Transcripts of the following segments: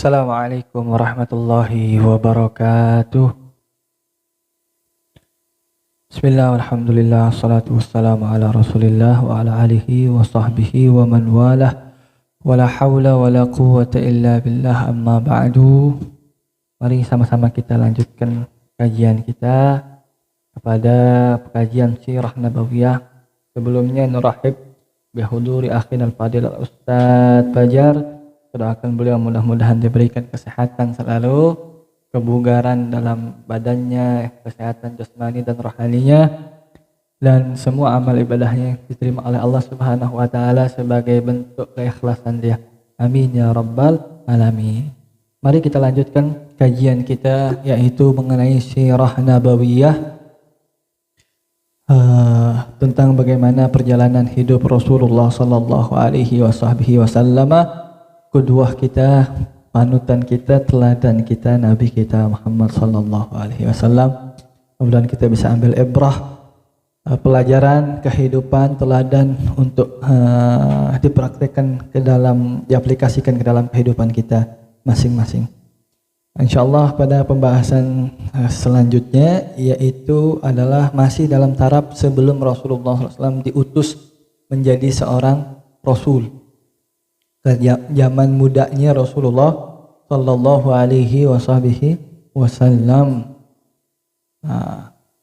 Assalamualaikum warahmatullahi wabarakatuh. Bismillah, alhamdulillah, salatu wassalamu ala rasulillah wa ala alihi wa sahbihi wa man walah. Wala hawla wala quwwata illa billah, amma ba'du. Mari sama-sama kita lanjutkan kajian kita kepada kajian sirah nabawiyah. Sebelumnya nurahib bihuduri akhina al-fadil al-ustaz Fajar. Doakan beliau mudah-mudahan diberikan kesehatan selalu, kebugaran dalam badannya, kesehatan jasmani dan rohaninya, dan semua amal ibadahnya diterima oleh Allah Subhanahu wa taala sebagai bentuk keikhlasan dia. Amin ya rabbal alamin. Mari kita lanjutkan kajian kita, yaitu mengenai sirah nabawiyah, tentang bagaimana perjalanan hidup Rasulullah sallallahu alaihi wasallam, kedua kita, panutan kita, teladan kita, Nabi kita Muhammad sallallahu alaihi wasallam. Kemudian kita bisa ambil ibrah, pelajaran kehidupan, teladan untuk dipraktikkan ke dalam, diaplikasikan ke dalam kehidupan kita masing-masing. Insyaallah pada pembahasan selanjutnya, yaitu adalah masih dalam taraf sebelum Rasulullah SAW diutus menjadi seorang Rasul. Zaman mudanya Rasulullah sallallahu alaihi wasallam.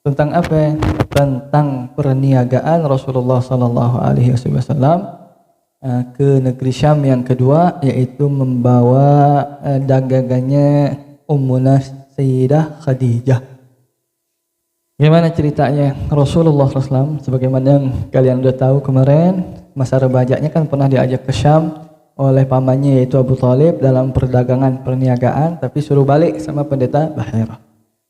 Tentang apa? Tentang perniagaan Rasulullah sallallahu alaihi wasallam ke negeri Syam yang kedua, yaitu membawa dagangannya Ummuna Sayyidah Khadijah. Gimana ceritanya Rasulullah SAW? Sebagaimana yang kalian udah tahu kemarin, masa rebajanya kan pernah diajak ke Syam oleh pamannya, yaitu Abu Thalib, dalam perdagangan perniagaan, tapi suruh balik sama pendeta Bahira.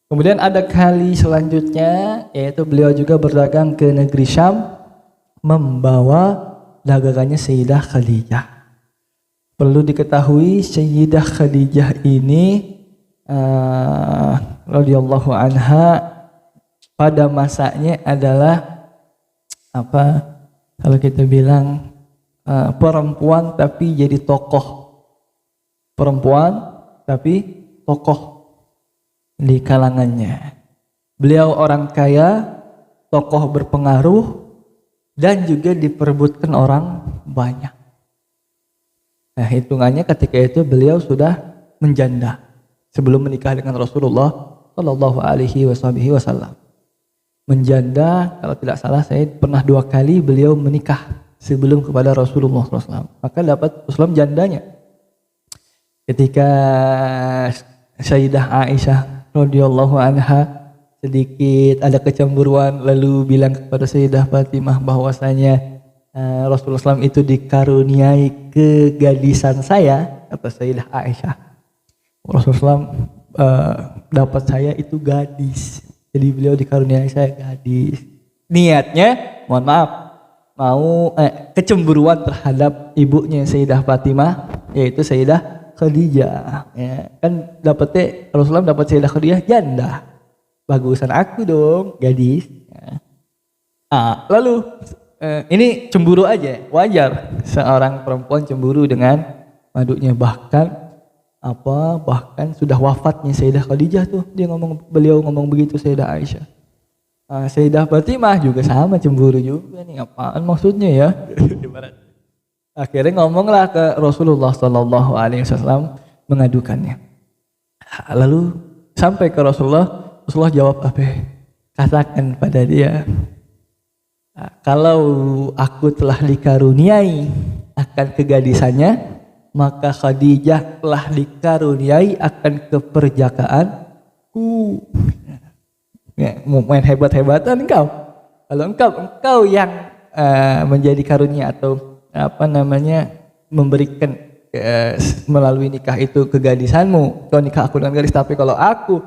Kemudian ada kali selanjutnya, yaitu beliau juga berdagang ke negeri Syam membawa dagangannya Sayyidah Khadijah. Perlu diketahui Sayyidah Khadijah ini radhiyallahu anha pada masanya adalah apa, kalau kita bilang perempuan tapi jadi tokoh, perempuan tapi tokoh di kalangannya. Beliau orang kaya, tokoh berpengaruh, dan juga diperebutkan orang banyak. Nah, hitungannya ketika itu beliau sudah menjanda sebelum menikah dengan Rasulullah Shallallahu Alaihi Wasallam. Menjanda, kalau tidak salah saya pernah 2 kali beliau menikah sebelum kepada Rasulullah SAW. Maka dapat Islam jandanya. Ketika Sayyidah Aisyah radhiyallahu anha sedikit ada kecemburuan, lalu bilang kepada Sayyidah Fatimah bahwasanya Rasulullah SAW itu dikaruniai kegadisan saya, kata Sayyidah Aisyah. Rasulullah SAW dapat saya itu gadis, jadi beliau dikaruniai saya gadis. Niatnya, mohon maaf, mau kecemburuan terhadap ibunya Sayyidah Fatimah, yaitu Sayyidah Khadijah. Ya, kan dapetnya Rasulullah dapat Sayyidah Khadijah janda, bagusan aku dong gadis. Ya. Lalu ini cemburu aja, wajar seorang perempuan cemburu dengan madunya. Bahkan sudah wafatnya Sayyidah Khadijah tuh beliau ngomong begitu Sayyidah Aisyah. Sayyidah Fatimah juga sama, cemburu juga nih, apaan maksudnya ya. Akhirnya ngomonglah ke Rasulullah Sallallahu Alaihi Wasallam mengadukannya. Lalu sampai ke Rasulullah jawab apa? Katakan pada dia, kalau aku telah dikaruniai akan kegadisannya, maka Khadijah telah dikaruniai akan keperjakaanku. Ya, mau main hebat-hebatan engkau. Kalau engkau yang menjadi karunia atau memberikan melalui nikah itu kegadisanmu, kau nikah aku dengan gadis, tapi kalau aku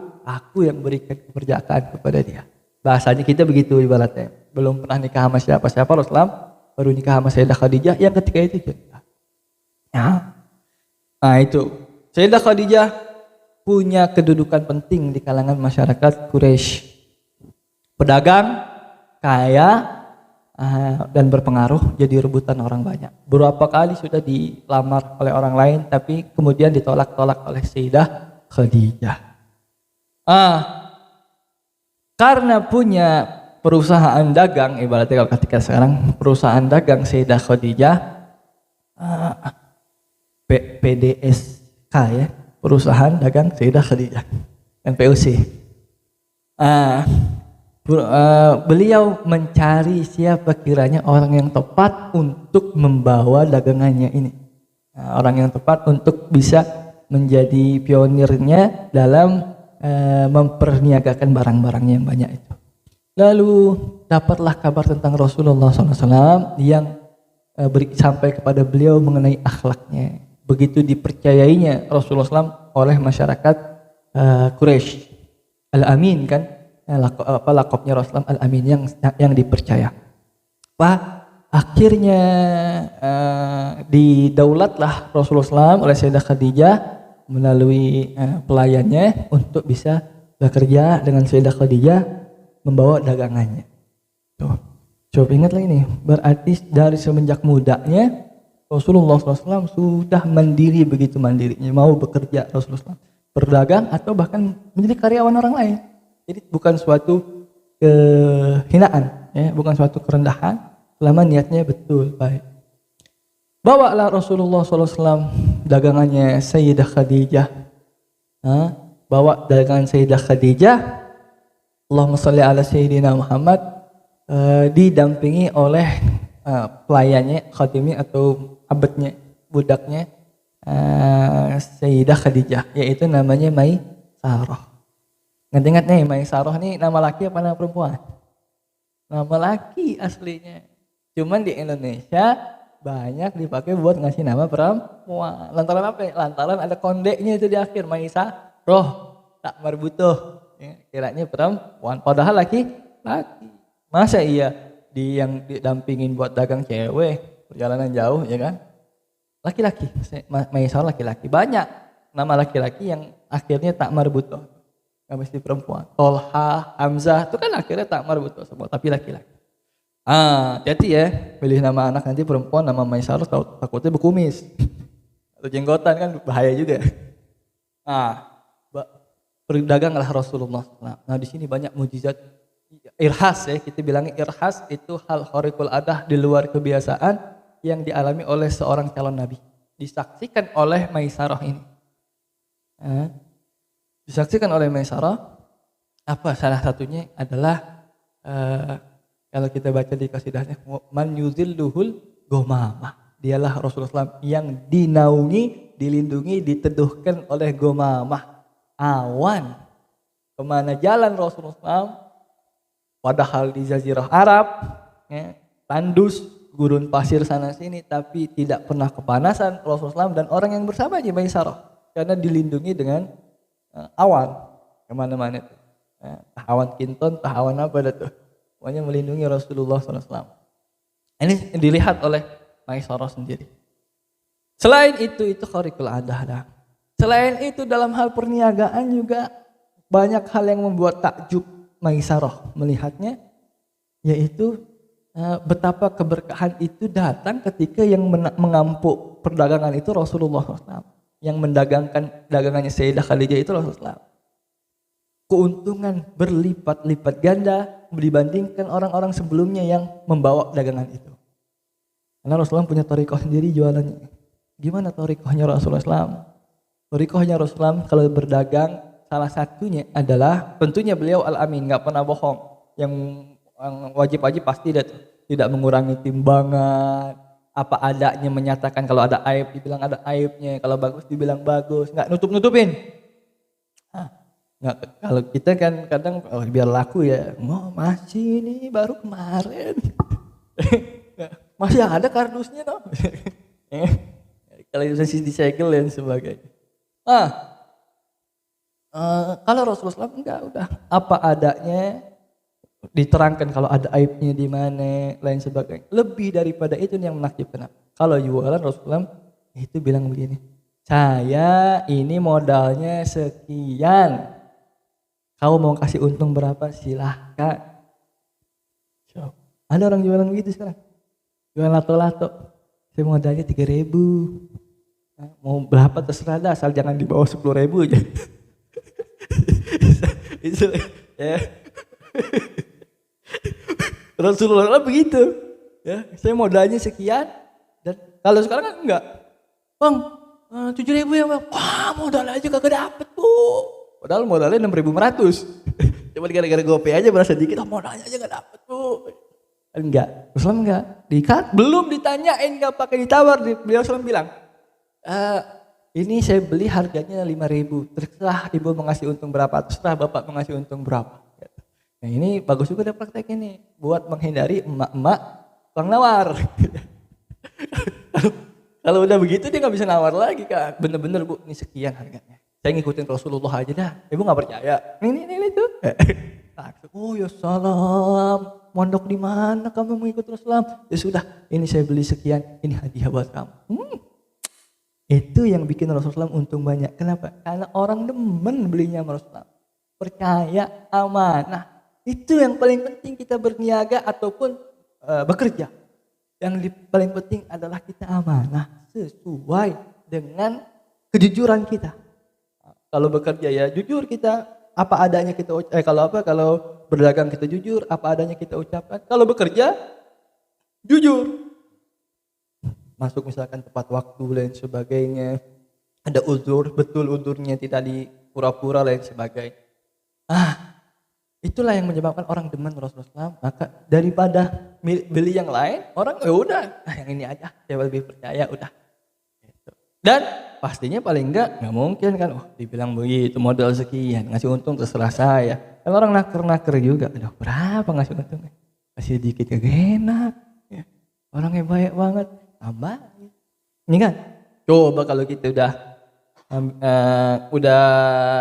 yang berikan keperjakaan kepada dia. Bahasanya kita begitu ibaratnya. Belum pernah nikah sama siapa Rasulullah, baru nikah sama Sayyidah Khadijah yang ketika itu janda. Ya. Nah itu Sayyidah Khadijah punya kedudukan penting di kalangan masyarakat Quraisy. Pedagang, kaya, dan berpengaruh, jadi rebutan orang banyak. Berapa kali sudah dilamar oleh orang lain, tapi kemudian ditolak-tolak oleh Sayyidah Khadijah. Karena punya perusahaan dagang, ibaratnya kalau ketika sekarang perusahaan dagang Sayyidah Khadijah, PDSK ya, perusahaan dagang Sayyidah Khadijah, PUC. Beliau mencari siapa kiranya orang yang tepat untuk membawa dagangannya ini, orang yang tepat untuk bisa menjadi pionirnya dalam memperniagakan barang-barangnya yang banyak itu. Lalu dapatlah kabar tentang Rasulullah SAW yang sampai kepada beliau mengenai akhlaknya. Begitu dipercayainya Rasulullah SAW oleh masyarakat Quraisy. Al-Amin kan, lakopnya Rasulullah Al-Amin yang dipercaya. Akhirnya didaulatlah Rasulullah SAW oleh Sayyidah Khadijah melalui pelayannya untuk bisa bekerja dengan Sayyidah Khadijah membawa dagangannya. Tuh, coba ingat lagi nih, berarti dari semenjak mudanya Rasulullah SAW sudah mandiri, begitu mandirinya mau bekerja Rasulullah SAW, berdagang atau bahkan menjadi karyawan orang lain. Jadi bukan suatu kehinaan, ya, bukan suatu kerendahan, selama niatnya betul baik. Bawalah Rasulullah SAW dagangannya Sayyidah Khadijah. Bawa dagangan Sayyidah Khadijah. Allahumma sholli ala Sayyidina Muhammad. Didampingi oleh pelayannya, khadimnya atau abadnya, budaknya Sayyidah Khadijah, yaitu namanya Maisarah. Ingat-ingat nih, Maisarah nih nama laki apa nama perempuan? Nama laki aslinya. Cuman di Indonesia banyak dipakai buat ngasih nama perempuan. Lantaran apa ya? Lantaran ada kondeknya itu di akhir, Maisarah, tak marbutuh. Ya, kiranya perempuan, padahal laki. Masa iya yang didampingin buat dagang cewek perjalanan jauh, ya kan? Laki-laki, Maisarah laki-laki. Banyak nama laki-laki yang akhirnya tak marbutuh, nggak mesti perempuan. Tolha, Hamzah itu kan akhirnya tak marbutuh semua, tapi laki-laki. Hati-hati ya, pilih nama anak nanti perempuan nama Maisarah takutnya berkumis atau jenggotan, kan bahaya juga. Berdaganglah Rasulullah. Nah di sini banyak mujizat. Irhas ya, kita bilangnya irhas itu hal khariqul adah, di luar kebiasaan yang dialami oleh seorang calon nabi, disaksikan oleh Maisarah ini. Disaksikan oleh Maisarah, apa salah satunya adalah kalau kita baca di kasidahnya, man yuzilluhul ghamamah, dialah Rasulullah SAW yang dinaungi, dilindungi, diteduhkan oleh ghamamah, awan. Kemana jalan Rasulullah SAW, padahal di Jazirah Arab, ya, tandus, gurun pasir sana sini, tapi tidak pernah kepanasan Rasulullah SAW dan orang yang bersama aja Maisarah, karena dilindungi dengan awan kemana-mana itu. Awan kinton, awan apa itu, pokoknya melindungi Rasulullah SAW. Ini dilihat oleh Maisarah sendiri. Selain itu khariqul adah. Selain itu dalam hal perniagaan juga banyak hal yang membuat takjub Maisarah melihatnya, yaitu betapa keberkahan itu datang ketika yang mengampuk perdagangan itu Rasulullah SAW. Yang mendagangkan dagangannya Sayyidah Khadijah itu Rasulullah SAW. Keuntungan berlipat-lipat ganda dibandingkan orang-orang sebelumnya yang membawa dagangan itu. Karena Rasulullah punya thariqah sendiri jualannya. Gimana thariqahnya Rasulullah SAW? Thariqahnya Rasulullah kalau berdagang, salah satunya adalah tentunya beliau Al-Amin, nggak pernah bohong. Yang wajib-wajib pasti tidak mengurangi timbangan, apa adanya menyatakan kalau ada aib dibilang ada aibnya, kalau bagus dibilang bagus, nggak nutup-nutupin. Nggak, kalau kita kan kadang biar laku ya, masih ini baru kemarin, masih ada kardusnya toh. Kalau masih disegel dan sebagainya. Kalau Rasulullah SAW enggak, udah apa adanya, diterangkan kalau ada aibnya di mana, lain sebagainya. Lebih daripada itu yang menakjubkan. Kalau jualan Rasulullah itu bilang begini, saya ini modalnya sekian, kau mau kasih untung berapa silahkan. Ada orang jualan begitu sekarang. Jualan lato-lato. Saya modalnya 3.000. Mau berapa terserah dah, asal jangan di bawah 10.000 aja. Itu ya. Rasulullah begitu. Ya, saya modalnya sekian dan kalau sekarang kan enggak. Bang, 7.000 ya bang. Wah, modal aja kagak dapet bu. Padahal modalnya 6.500. Cuma gara-gara GoPay aja berasa dikit, modalnya aja gak dapet bu. Enggak, Rasulullah enggak. Belum ditanyain, enggak pakai ditawar. Beliau Rasulullah bilang, ini saya beli harganya 5.000. Terserah ibu mengasih untung berapa, terserah bapak mengasih untung berapa. Nah ini bagus juga ada praktek ini buat menghindari emak-emak tukang nawar. Kalau udah begitu dia nggak bisa nawar lagi kan. Bener-bener bu, ini sekian harganya. Saya ngikutin Rasulullah aja dah. Ibu nggak percaya. Ini tuh. Oh ya salam. Mondok di mana kamu mengikut Rasulullah? Ya sudah, ini saya beli sekian. Ini hadiah buat kamu. Itu yang bikin Rasulullah untung banyak. Kenapa? Karena orang demen belinya sama Rasulullah. Percaya, amanah. Itu yang paling penting kita berniaga ataupun bekerja. Yang paling penting adalah kita amanah sesuai dengan kejujuran kita. Kalau bekerja ya jujur kita, apa adanya kita kalau berdagang kita jujur, apa adanya kita ucapkan. Kalau bekerja jujur. Masuk misalkan tepat waktu lain sebagainya. Ada uzur, betul uzurnya tidak di pura-pura lain sebagainya. Itulah yang menyebabkan orang demen Rasulullah. Maka daripada beli yang lain, orang ya udah, yang ini aja, saya lebih percaya udah. Dan pastinya paling enggak mungkin kan, dibilang begitu modal sekian, ngasih untung terserah saya. Kalau orang naker-naker juga, aduh berapa ngasih untungnya? Kasih dikit kagak enak. Ya. Orangnya baik banget, tambah. Ini kan, coba kalau kita udah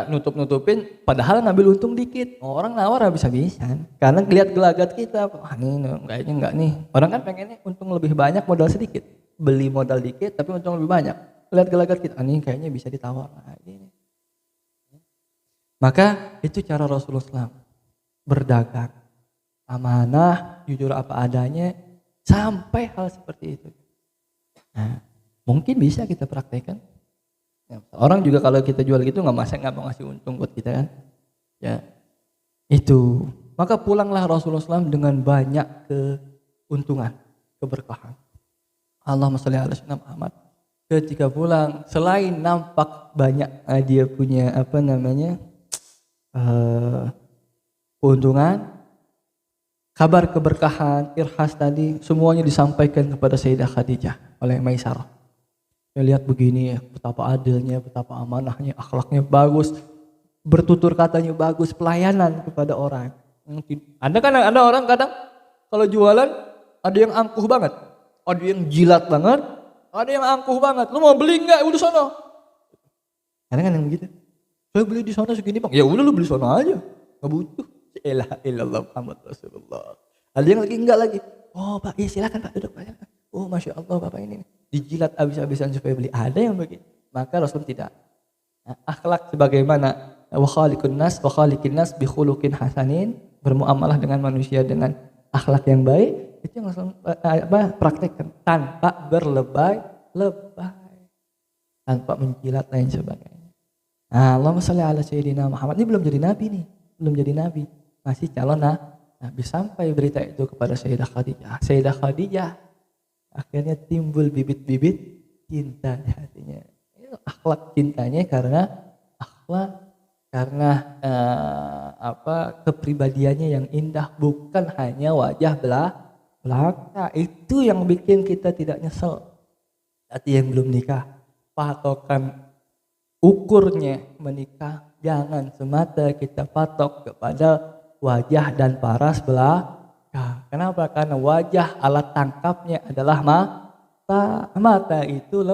nutup-nutupin padahal ngambil untung dikit, orang nawar habis-habisan karena lihat gelagat kita. Ini kayaknya enggak nih, orang kan pengennya untung lebih banyak modal sedikit, beli modal dikit tapi untung lebih banyak. Lihat gelagat kita, ini kayaknya bisa ditawar. Maka itu cara Rasulullah berdagang, amanah, jujur apa adanya, sampai hal seperti itu. Nah, mungkin bisa kita praktekkan. Orang juga kalau kita jual gitu nggak mau ngasih untung buat kita kan, ya itu. Maka pulanglah Rasulullah SAW dengan banyak keuntungan, keberkahan. Allahumma sholli ala sayyidina Muhammad. Ketika pulang, selain nampak banyak dia punya keuntungan, kabar keberkahan, irhas tadi semuanya disampaikan kepada Sayyidah Khadijah oleh Maisarah. Lihat begini ya, betapa adilnya, betapa amanahnya, akhlaknya bagus, bertutur katanya bagus, pelayanan kepada orang. Ada orang kadang kalau jualan ada yang angkuh banget, ada yang jilat banget, ada yang angkuh banget. Lu mau beli nggak? Udah sono. Kadang kan yang begitu. Saya beli di sana segini bang. Ya udah lu beli sono aja, nggak butuh. La ilaha illallah Muhammad Rasulullah. Ada yang lagi enggak lagi. Oh pak, iya silakan pak duduk pak. Oh masya Allah bapak ini dijilat habis-habisan supaya beli. Ada yang begitu. Maka Rasul tidak. Akhlak sebagaimana wa khaliqin nas bi khuluqin hasanin, bermuamalah dengan manusia dengan akhlak yang baik, itu yang Rasul praktekkan tanpa berlebay-lebay, tanpa menjilat lain sebagainya. Allahumma sholli ala sayyidina Muhammad. Ini belum jadi nabi nih, belum jadi nabi, masih calon nabi. Sampai berita itu kepada Sayyidah Khadijah. Sayyidah Khadijah akhirnya timbul bibit-bibit cinta di hatinya. Akhlak cintanya karena kepribadiannya yang indah, bukan hanya wajah belaka. Itu yang bikin kita tidak nyesel. Hati yang belum nikah, patokan ukurnya menikah jangan semata kita patok kepada wajah dan paras belaka. Kenapa? Karena wajah alat tangkapnya adalah mata. Mata itu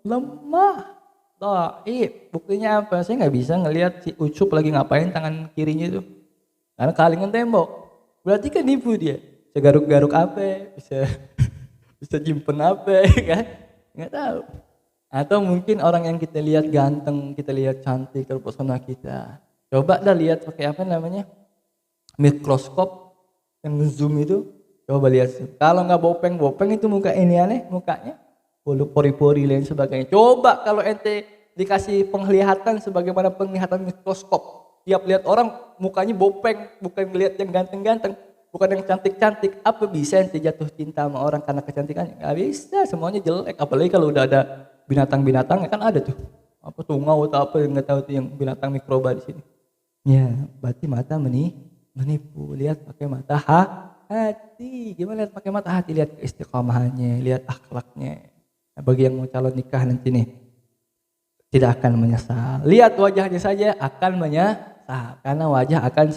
lemah, dhaif. Buktinya apa? Saya nggak bisa ngelihat si Ucup lagi ngapain tangan kirinya itu, karena kalingan tembok. Berarti kan nipu dia. Bisa garuk-garuk apa? Bisa jimpen apa? Kan? Nggak tahu. Atau mungkin orang yang kita lihat ganteng, kita lihat cantik, terpesona kita. Coba dah lihat pakai apa namanya? Mikroskop yang zoom itu, Coba lihat. Kalau nggak bopeng itu muka ini aneh, mukanya bulu pori-pori lain sebagainya. Coba kalau ente dikasih penglihatan sebagaimana penglihatan mikroskop. Tiap lihat orang mukanya bopeng, bukan lihat yang ganteng-ganteng, bukan yang cantik-cantik. Apa bisa ente jatuh cinta sama orang karena kecantikannya? Nggak bisa, semuanya jelek. Apalagi kalau udah ada binatang-binatang, kan ada tuh. Apa tungau atau apa yang nggak tahu tuh yang binatang mikroba di sini. Ya, berarti mata menipu. Lihat pakai mata hati. Gimana lihat pakai mata hati? Lihat keistiqomahannya, lihat akhlaknya. Nah, bagi yang mau calon nikah nanti nih, tidak akan menyesal. Lihat wajahnya saja akan menyesal, karena wajah akan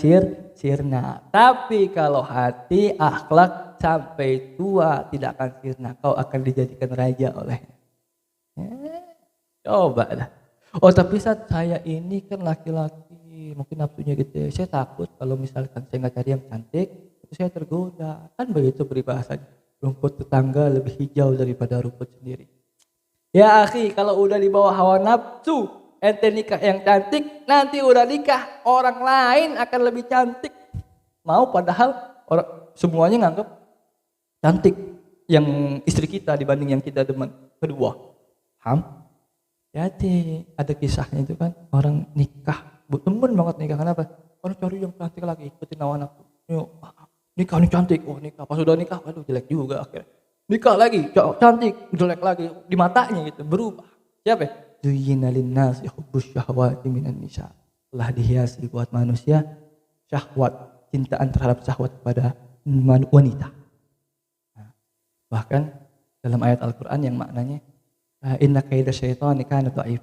sirna. Tapi kalau hati, akhlak sampai tua tidak akan sirna. Kau akan dijadikan raja olehnya. Coba lah. Oh tapi saat saya ini kan laki-laki, mungkin nafsunya gitu. Saya takut kalau misalkan saya nggak cari yang cantik, itu saya tergoda. Kan begitu peribahasanya. Rumput tetangga lebih hijau daripada rumput sendiri. Ya akhi, kalau udah di bawah hawa nafsu, ente nikah yang cantik, nanti udah nikah orang lain akan lebih cantik. Mau padahal orang semuanya nganggap cantik yang istri kita dibanding yang kita demen. Kedua, jadi ada kisahnya itu kan, orang nikah, temen banget nikah, kenapa? Orang cari yang cantik lagi, ikutin hawa nafsu. Yuk, nikah nih cantik, oh nikah, pas udah nikah, aduh jelek juga akhirnya. Nikah lagi, cantik, jelek lagi, di matanya gitu, berubah. Siapa? Zuyyina linnasi hubbus syahwati minan nisa. Telah dihiasi buat manusia syahwat, cintaan terhadap syahwat kepada wanita. Nah, bahkan dalam ayat Al-Quran yang maknanya inna kaida syaitani kana dhaif.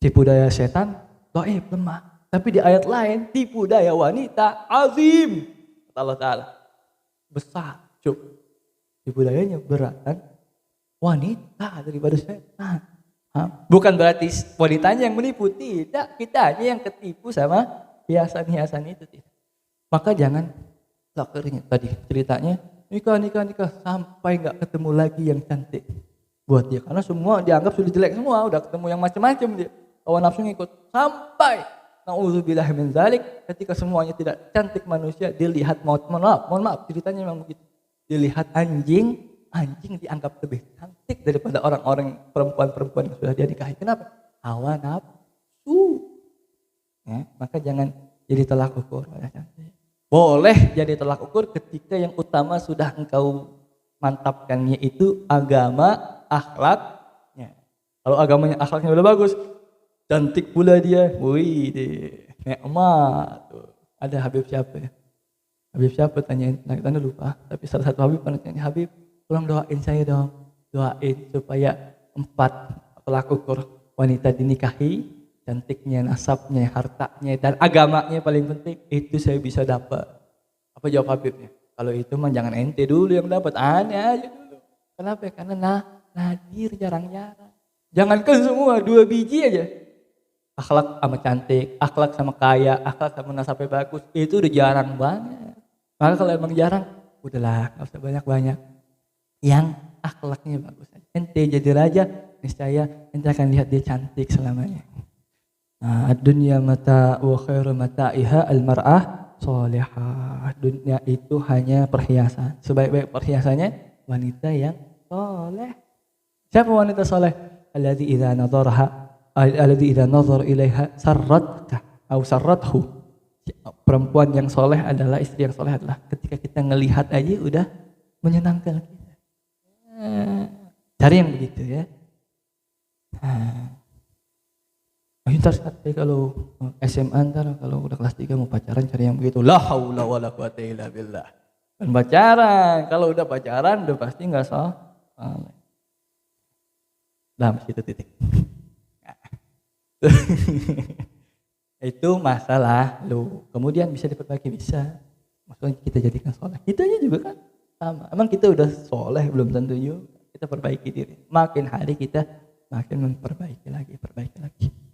Tipu daya setan dhaif, lemah. Tapi di ayat lain tipu daya wanita azim. Kata Allah Ta'ala, besar, cuk. Tipu dayanya berat kan? Wanita daripada setan. Bukan berarti wanitanya yang menipu, tidak. Kita aja yang ketipu sama hiasan-hiasan itu. Tidak. Maka jangan lakernya tadi ceritanya nikah sampai nggak ketemu lagi yang cantik buat dia, karena semua dianggap sudah jelek semua, udah ketemu yang macam-macam dia. Hawa nafsu ngikut sampai naudzubillah min zalik, ketika semuanya tidak cantik manusia dilihat mohon maaf ceritanya memang begitu. Dilihat anjing dianggap lebih cantik daripada orang-orang perempuan-perempuan yang sudah dia nikahi. Kenapa? Hawa nafsu. Ya, maka jangan jadi tolak ukur. Boleh jadi tolak ukur ketika yang utama sudah engkau mantapkannya itu agama, akhlaknya. Kalau agamanya, akhlaknya udah bagus, cantik pula dia, wih deh, nikmat. Ada Habib siapa ya? Habib siapa tanyain, tanya lupa. Tapi salah satu Habib pernah tanya, Habib, tolong doain saya dong, doain supaya 4 tolak ukur wanita dinikahi, cantiknya, nasabnya, hartanya, dan agamanya paling penting, itu saya bisa dapat. Apa jawab Habibnya? Kalau itu mah jangan ente dulu yang dapat, aneh aja dulu. Kenapa? Karena nadir, jarang-jarang. Jangankan semua, 2 biji aja. Akhlak sama cantik, akhlak sama kaya, akhlak sama nasabnya bagus, itu udah jarang banget. Maka kalau emang jarang, udahlah, gak usah banyak-banyak. Yang akhlaknya bagus. Ente jadi raja, niscaya ente akan lihat dia cantik selamanya. Nah, dunia mata wa khairu mata'iha al-mar'ah solehah. Dunia itu hanya perhiasan. Sebaik-baik perhiasannya wanita yang soleh. Siapa wanita soleh? Alladzi idza nadhara ilaiha sarratka atau sarrathu. Perempuan yang soleh adalah, istri yang soleh adalah ketika kita ngelihat aja udah menyenangkan kita. Cari yang begitu ya. Ntar kalau SMA ntar kalau udah kelas 3 mau pacaran cari yang begitu. La haula wala quwata illa billah. Dan pacaran, kalau udah pacaran udah pasti enggak soleh. Dalam situ titik. Itu masalah lu. Kemudian bisa diperbaiki, bisa. Maksudnya kita jadikan soleh. Kita aja juga kan sama. Emang kita udah soleh belum tentu juga. Kita perbaiki diri. Makin hari kita makin memperbaiki lagi.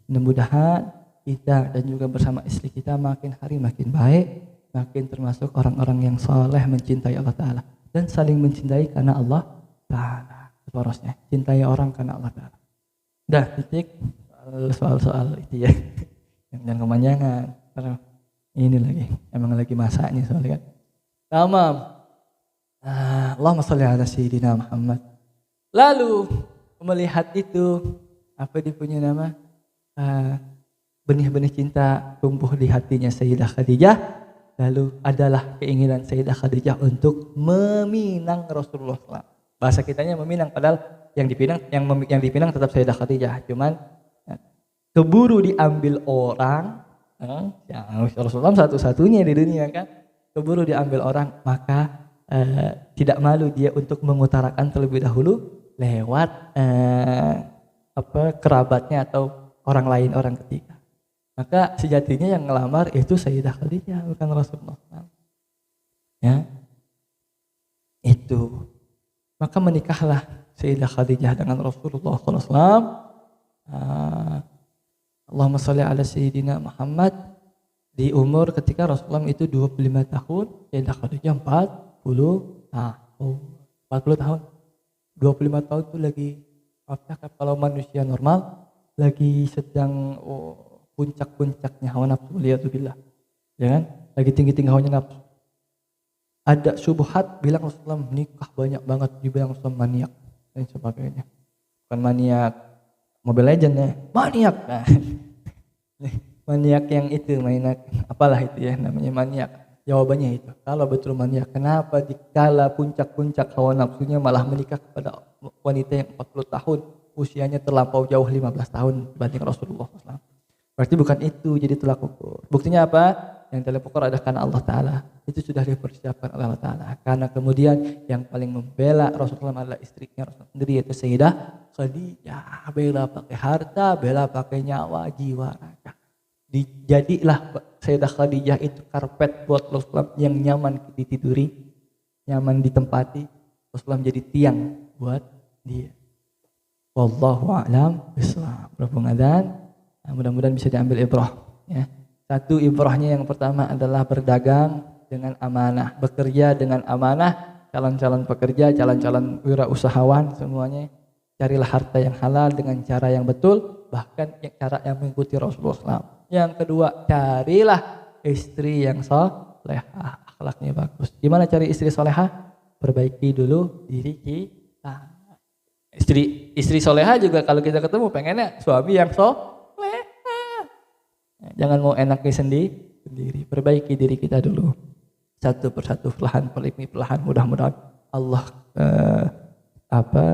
Mudah-mudahan kita dan juga bersama istri kita makin hari makin baik, makin termasuk orang-orang yang soleh, mencintai Allah Ta'ala dan saling mencintai karena Allah Ta'ala. Porosnya, cintai orang karena Allah Ta'ala. Dah titik soal-soal itu ya. Jangan kemanjangan, karena ini lagi emang lagi masaknya soalnya kan. Tamam. Allahumma sholli ala sayyidina Muhammad. Lalu melihat itu, apa dia punya nama? Benih-benih cinta tumbuh di hatinya Sayyidah Khadijah. Lalu adalah keinginan Sayyidah Khadijah untuk meminang Rasulullah SAW. Bahasa kitanya meminang, padahal yang dipinang tetap Sayyidah Khadijah. Cuman keburu diambil orang, yang Rasulullah satu-satunya di dunia kan, keburu diambil orang, maka tidak malu dia untuk mengutarakan terlebih dahulu lewat kerabatnya atau orang lain, orang ketiga. Maka sejatinya yang ngelamar itu Sayyidah Khadijah, bukan Rasulullah. Ya, itu. Maka menikahlah Sayyidah Khadijah dengan Rasulullah SAW. Allahumma sholli ala Sayyidina Muhammad. Di umur ketika Rasulullah itu 25 tahun, Sayyidah Khadijah 40 tahun. 40 tahun. 25 tahun itu lagi, kalau manusia normal lagi sedang puncak-puncaknya hawa nafsu, lihatulillah, ya kan? Lagi tinggi-tinggi hawa nafsu. Ada syubhat bilang Rasulullah nikah banyak banget, dibilang Rasulullah maniak dan sebagainya. Bukan maniak Mobile Legend ya, maniak. Nah, maniak yang itu, maniak apalah itu ya namanya maniak. Jawabannya itu, kalau betul maniak, kenapa dikala puncak-puncak hawa nafsunya malah menikah kepada wanita yang 40 tahun, usianya terlampau jauh 15 tahun dibanding Rasulullah SAW. Berarti bukan itu jadi tolak ukur. Buktinya apa? Yang tolak ukur adalah karena Allah Ta'ala. Itu sudah dipersiapkan oleh Allah Ta'ala. Karena kemudian yang paling membela Rasulullah adalah istrinya Rasulullah sendiri, yaitu Sayyidah Khadijah. Bela pakai harta, bela pakai nyawa, jiwa, raga. Jadilah Sayyidah Khadijah itu karpet buat Rasulullah yang nyaman ditiduri, nyaman ditempati. Rasulullah menjadi tiang buat dia. Wallahu a'lam bishawab. Berhubung adzan, mudah-mudahan bisa diambil ibrah ya. Satu ibrahnya yang pertama adalah berdagang dengan amanah, bekerja dengan amanah, calon-calon pekerja, calon-calon wirausahawan semuanya carilah harta yang halal dengan cara yang betul, bahkan cara yang mengikuti Rasulullah SAW. Yang kedua, carilah istri yang solehah, akhlaknya bagus. Gimana cari istri solehah? Perbaiki dulu diri kita. Istri solehah juga kalau kita ketemu pengennya suami yang solehah. Jangan mau enaknya sendiri. Perbaiki diri kita dulu. Satu persatu, perlahan mudah-mudahan Allah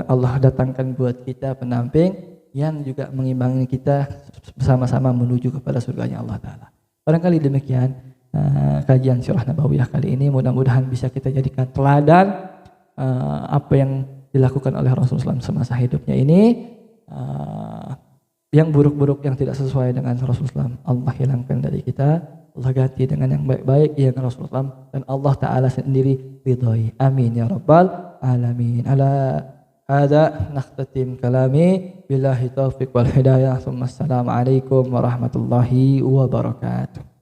Allah datangkan buat kita pendamping yang juga mengimbangi kita bersama-sama menuju kepada surganya Allah Ta'ala. Barangkali demikian kajian Sirah Nabawiyah kali ini, mudah-mudahan bisa kita jadikan teladan apa yang dilakukan oleh Rasulullah semasa hidupnya ini. Yang buruk-buruk yang tidak sesuai dengan Rasulullah Allah hilangkan dari kita, Allah ganti dengan yang baik-baik yang Rasulullah dan Allah Ta'ala sendiri ridhoi. Amin ya rabbal alamin. Ala hadza nakhtatim kalami billahi taufiq wal hidayah. Assalamualaikum warahmatullahi wabarakatuh.